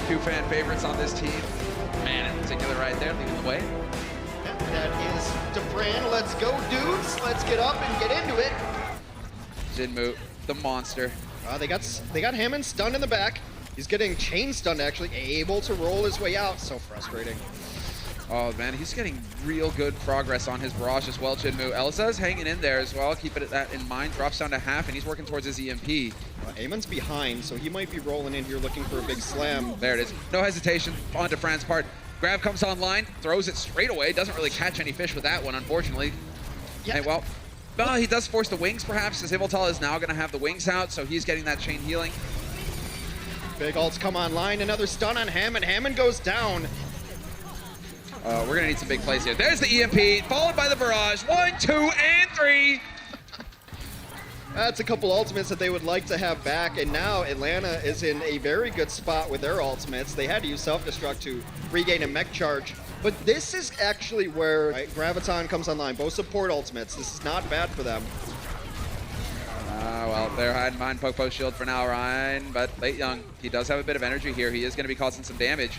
Two fan favorites on this team. Man, in particular right there, leading the way. That is Dafran. Let's go, dudes. Let's get up and get into it. Jinmu, the monster. They got Hammond stunned in the back. He's getting chain stunned, actually, able to roll his way out. So frustrating. Oh man, he's getting real good progress on his barrage as well, Chengdu. Elsa's hanging in there as well, keeping that in mind. Drops down to half, and he's working towards his EMP. Amon's behind, so he might be rolling in here looking for a big slam. There it is. No hesitation on Dafran's part. Grab comes online, throws it straight away. Doesn't really catch any fish with that one, unfortunately. Yeah. And well, he does force the wings, perhaps, as Immortal is now going to have the wings out, so he's getting that chain healing. Big ults come online. Another stun on Hammond. Hammond goes down. We're going to need some big plays here. There's the EMP, followed by the barrage. 1, 2, and 3. That's a couple ultimates that they would like to have back, and now Atlanta is in a very good spot with their ultimates. They had to use self-destruct to regain a mech charge, but this is actually where Graviton comes online. Both support ultimates. This is not bad for them. Well, they're hiding behind Poke Shield for now, Ryan, but Late Young, he does have a bit of energy here. He is going to be causing some damage.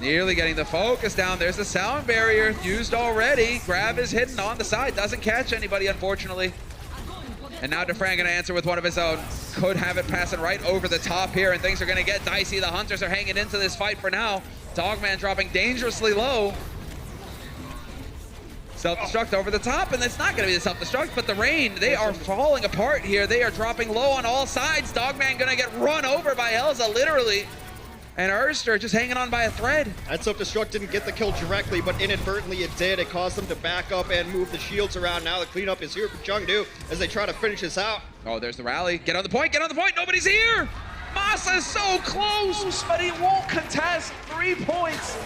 Nearly getting the focus down. There's the sound barrier used already. Grab is hidden on the side. Doesn't catch anybody, unfortunately. And now Dafran going to answer with one of his own. Could have it passing right over the top here, and things are going to get dicey. The Hunters are hanging into this fight for now. Dogman dropping dangerously low. Self-destruct over the top, and it's not going to be the self-destruct, but the rain, they are falling apart here. They are dropping low on all sides. Dogman going to get run over by Elsa, literally. And Erster just hanging on by a thread. That self-destruct didn't get the kill directly, but inadvertently it did. It caused them to back up and move the shields around. Now the cleanup is here for Chengdu as they try to finish this out. Oh, there's the rally. Get on the point, get on the point. Nobody's here. Masa is so close, but he won't contest. 3 points.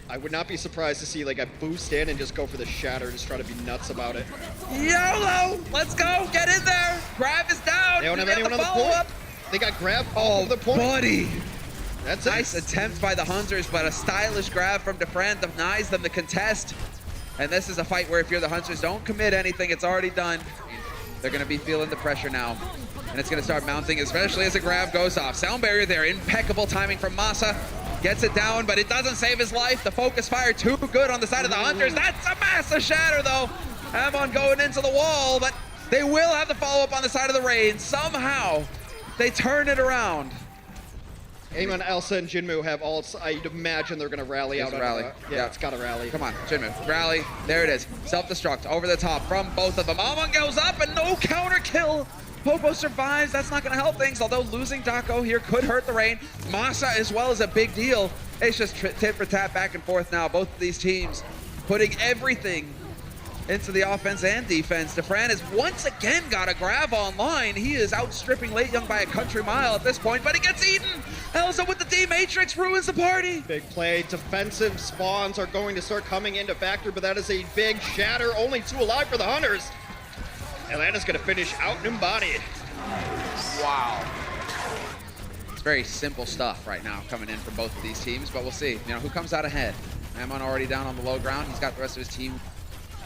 I would not be surprised to see like a boost in and just go for the shatter, just try to be nuts about it. YOLO, let's go, get in there. Grab is down. They don't have anyone on the point. They got Grab off of the point. Buddy. That's nice attempt by the Hunters, but a stylish grab from Dafran denies them the contest. And this is a fight where if you're the Hunters, don't commit anything, it's already done. They're gonna be feeling the pressure now. And it's gonna start mounting, especially as a grab goes off. Sound barrier there, impeccable timing from Masa. Gets it down, but it doesn't save his life. The focus fire too good on the side of the Hunters. That's a massive shatter though. Amon going into the wall, but they will have the follow-up on the side of the rain. Somehow, they turn it around. Amon, Elsa, and Jinmu have ults. I'd imagine they're going to rally out. Yeah, it's got to rally. Come on, Jinmu, rally. There it is. Self-destruct over the top from both of them. Amon goes up and no counter kill. Popo survives. That's not going to help things, although losing Dako here could hurt the rain. Masa as well is a big deal. It's just tit for tat back and forth now. Both of these teams putting everything into the offense and defense. Dafran has once again got a grab online. He is outstripping Late Young by a country mile at this point, but he gets eaten. Elsa with the D-Matrix ruins the party. Big play. Defensive spawns are going to start coming into factor, but that is a big shatter. Only 2 alive for the Hunters. Atlanta's going to finish out and embodied. Wow. It's very simple stuff right now coming in from both of these teams, but we'll see. You know, who comes out ahead? Amon already down on the low ground. He's got the rest of his team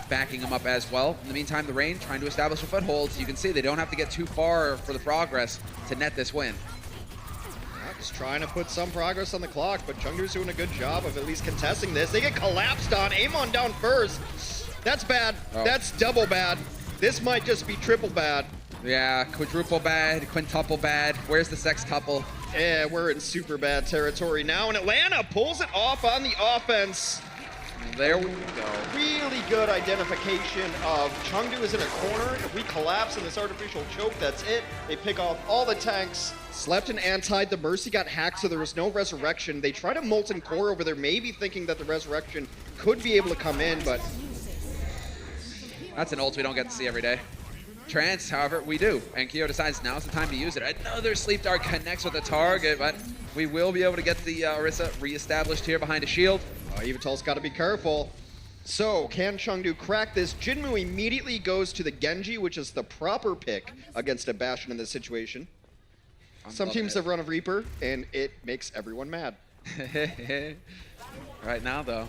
backing him up as well. In the meantime, the Rain trying to establish a foothold. You can see they don't have to get too far for the progress to net this win. Just trying to put some progress on the clock, but Chengdu's doing a good job of at least contesting this. They get collapsed on. Amon down first. That's bad. Oh. That's double bad. This might just be triple bad. Yeah, quadruple bad, quintuple bad. Where's the sextuple? Yeah, we're in super bad territory now, and Atlanta pulls it off on the offense. There we go. Really good identification of Chengdu is in a corner. If we collapse in this artificial choke, that's it. They pick off all the tanks. Slept and antied. The Mercy got hacked, so there was no resurrection. They tried a Molten Core over there, maybe thinking that the resurrection could be able to come in, but... That's an ult we don't get to see every day. Trance, however, we do. And Kyo decides now's the time to use it. Another Sleep Dart connects with the target, but we will be able to get the Orisa reestablished here behind a shield. Evital's got to be careful. So, can Chengdu crack this? Jinmu immediately goes to the Genji, which is the proper pick against a Bastion in this situation. Some teams have run a Reaper, and it makes everyone mad. Right now, though.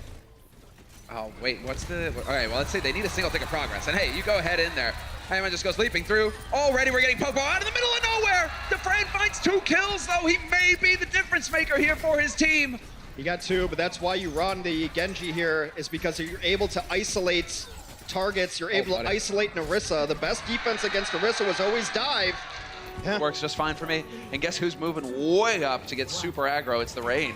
Oh, wait, what's the... Okay, well, let's say they need a single tick of progress. And hey, you go ahead in there. Hammond just goes leaping through. Already we're getting Popo out of the middle of nowhere. Dafran finds 2 kills, though. He may be the difference maker here for his team. He got 2, but that's why you run the Genji here, is because you're able to isolate targets. You're able to isolate Narissa. The best defense against Narissa was always dive. Yeah. Works just fine for me. And guess who's moving way up to get super aggro? It's the Rain.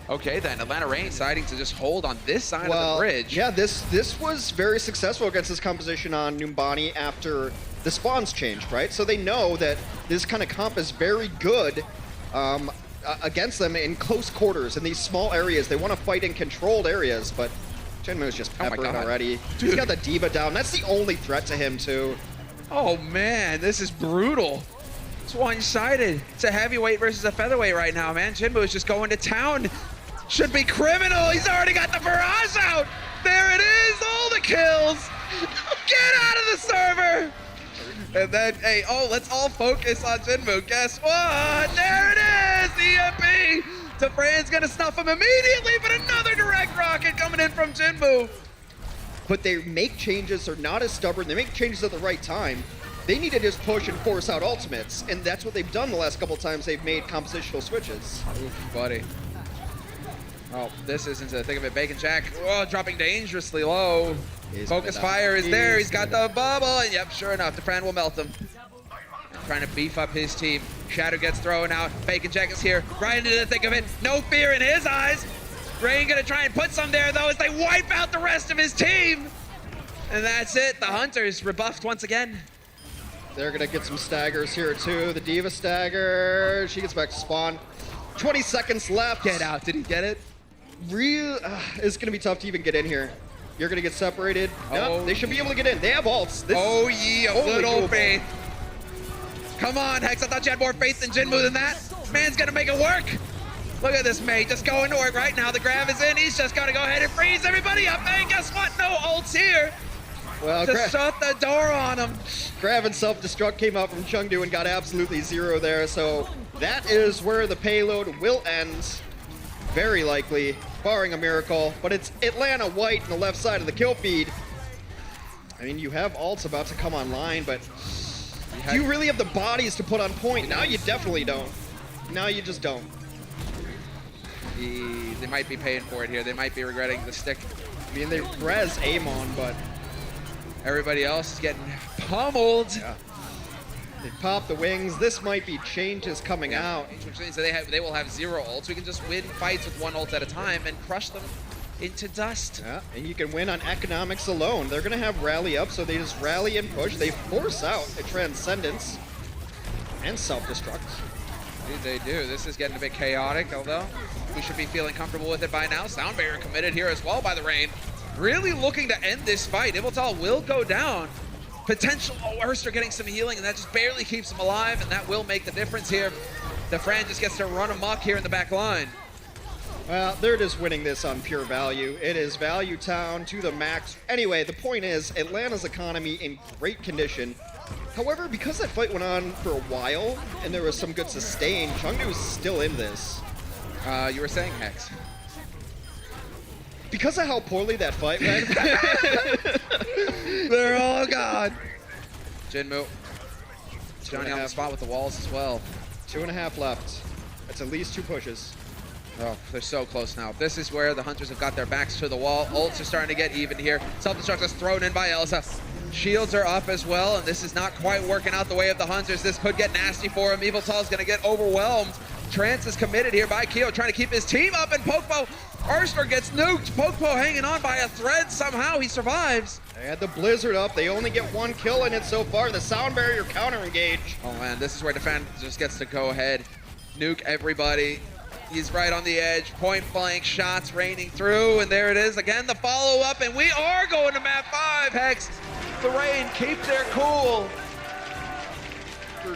Okay, then Atlanta Rain deciding to just hold on this side of the bridge. Yeah, this was very successful against this composition on Numbani after the spawns changed, right? So they know that this kind of comp is very good against them in close quarters, in these small areas. They want to fight in controlled areas, but Chenmu's just peppered already. Dude. He's got the D.Va down. That's the only threat to him, too. Oh, man, this is brutal. It's one-sided. It's a heavyweight versus a featherweight right now, man. Chengdu is just going to town. Should be criminal. He's already got the barrage out. There it is. All the kills. Get out of the server. And then, hey, let's all focus on Chengdu. Guess what? There it is. The EMP. Dafran's going to snuff him immediately, but another direct rocket coming in from Chengdu. But they make changes. They're not as stubborn. They make changes at the right time. They need to just push and force out ultimates, and that's what they've done the last couple times they've made compositional switches. Oof, buddy. Oh, this isn't the thick of it. Bacon Jack, dropping dangerously low. Focus fire is there. He's got the bubble, and yep, sure enough, Dafran will melt him. Trying to beef up his team. Shadow gets thrown out. Bacon Jack is here, right into the thick of it. No fear in his eyes. Rain gonna try and put some there, though, as they wipe out the rest of his team. And that's it. The Hunters rebuffed once again. They're gonna get some staggers here too. The D.Va stagger. She gets back to spawn. 20 seconds left. Get out. Did he get it? It's gonna be tough to even get in here. You're gonna get separated. No, they should be able to get in. They have ults. Oh, yeah, little faith. Come on, Hex. I thought you had more faith in Chengdu than that. Man's gonna make it work. Look at this mate, just going to work right now. The grab is in. He's just gonna go ahead and freeze everybody up. And guess what? No ults here. Well, just shut the door on him. Grav and self-destruct came out from Chengdu and got absolutely 0 there. So that is where the payload will end. Very likely, barring a miracle. But it's Atlanta White on the left side of the kill feed. I mean, you have ults about to come online, but do you really have the bodies to put on point? Now you definitely don't. Now you just don't. They might be paying for it here. They might be regretting the stick. I mean, they res Amon, but everybody else is getting pummeled. Yeah. They pop the wings. This might be changes coming out. Which means that they will have 0 ults. We can just win fights with 1 ult at a time and crush them into dust. Yeah, and you can win on economics alone. They're going to have rally up, so they just rally and push. They force out a Transcendence and self-destruct. Dude, they do. This is getting a bit chaotic, although we should be feeling comfortable with it by now. Sound barrier committed here as well by the Rain. Really looking to end this fight. Immortal will go down. Potential Erster getting some healing, and that just barely keeps him alive, and that will make the difference here. Dafran just gets to run amok here in the back line. Well, they're just winning this on pure value. It is value town to the max. Anyway, the point is, Atlanta's economy in great condition. However, because that fight went on for a while, and there was some good sustain, Chengdu is still in this. You were saying, Hex? Because of how poorly that fight went. They're all gone. Chengdu. Johnny on the spot with the walls as well. 2.5 left. That's at least 2 pushes. Oh, they're so close now. This is where the Hunters have got their backs to the wall. Ults are starting to get even here. Self-destruct is thrown in by Elsa. Shields are up as well, and this is not quite working out the way of the Hunters. This could get nasty for him. Eviltal's gonna get overwhelmed. Trance is committed here by Keo, trying to keep his team up, and Pokpo Erster gets nuked. Pokpo hanging on by a thread. Somehow he survives. They had the Blizzard up. They only get 1 kill in it so far. The sound barrier counter engage. Oh man, this is where Dafran just gets to go ahead, nuke everybody. He's right on the edge. Point blank shots raining through, and there it is again. The follow up, and we are going to map 5. Hex, the Rain keep their cool.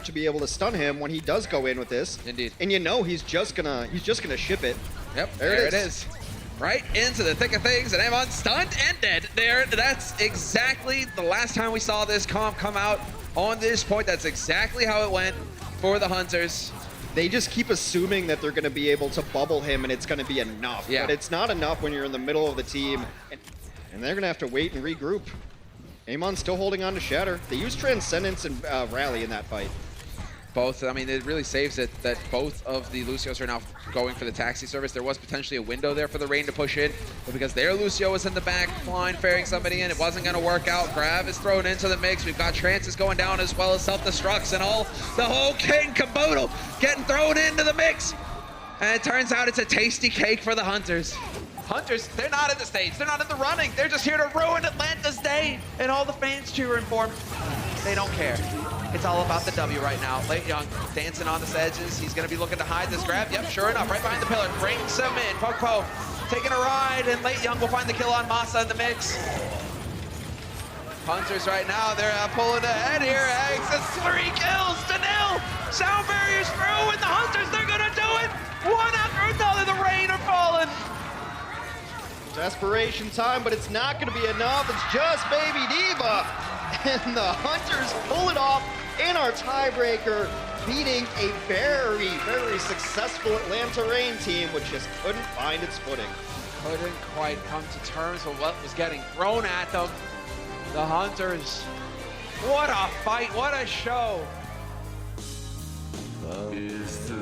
To be able to stun him when he does go in with this. Indeed. And you know he's just gonna ship it. Yep, there it is. Right into the thick of things, and Amon stunned and dead. There, that's exactly the last time we saw this comp come out on this point. That's exactly how it went for the Hunters. They just keep assuming that they're gonna be able to bubble him and it's gonna be enough. Yeah. But it's not enough when you're in the middle of the team. And they're gonna have to wait and regroup. Amon's still holding on to Shatter. They used Transcendence and Rally in that fight. both, I mean, it really saves it that both of the Lucios are now going for the taxi service. There was potentially a window there for the Rain to push in, but because their Lucio was in the back, flying, ferrying somebody in, it wasn't going to work out. Grav is thrown into the mix. We've got trances going down as well as self-destructs and all. The whole king caboodle getting thrown into the mix. And it turns out it's a tasty cake for the Hunters. Hunters, they're not in the stage. They're not in the running. They're just here to ruin Atlanta's day. And all the fans cheering for them. They don't care. It's all about the W right now. Late Young dancing on the edges. He's going to be looking to hide this grab. Yep, sure enough, right behind the pillar. Brings him in. Popo taking a ride, and Late Young will find the kill on Masa in the mix. Hunters right now, they're pulling ahead here. Eggs, it's 3 kills to 0. Sound barriers through, and the Hunters, they're going to do it. One after another, the Rain are falling. Desperation time, but it's not going to be enough. It's just Baby Diva. And the Hunters pull it off in our tiebreaker, beating a very, very successful Atlanta Rain team, which just couldn't find its footing. Couldn't quite come to terms with what was getting thrown at them. The Hunters, what a fight, what a show. Is the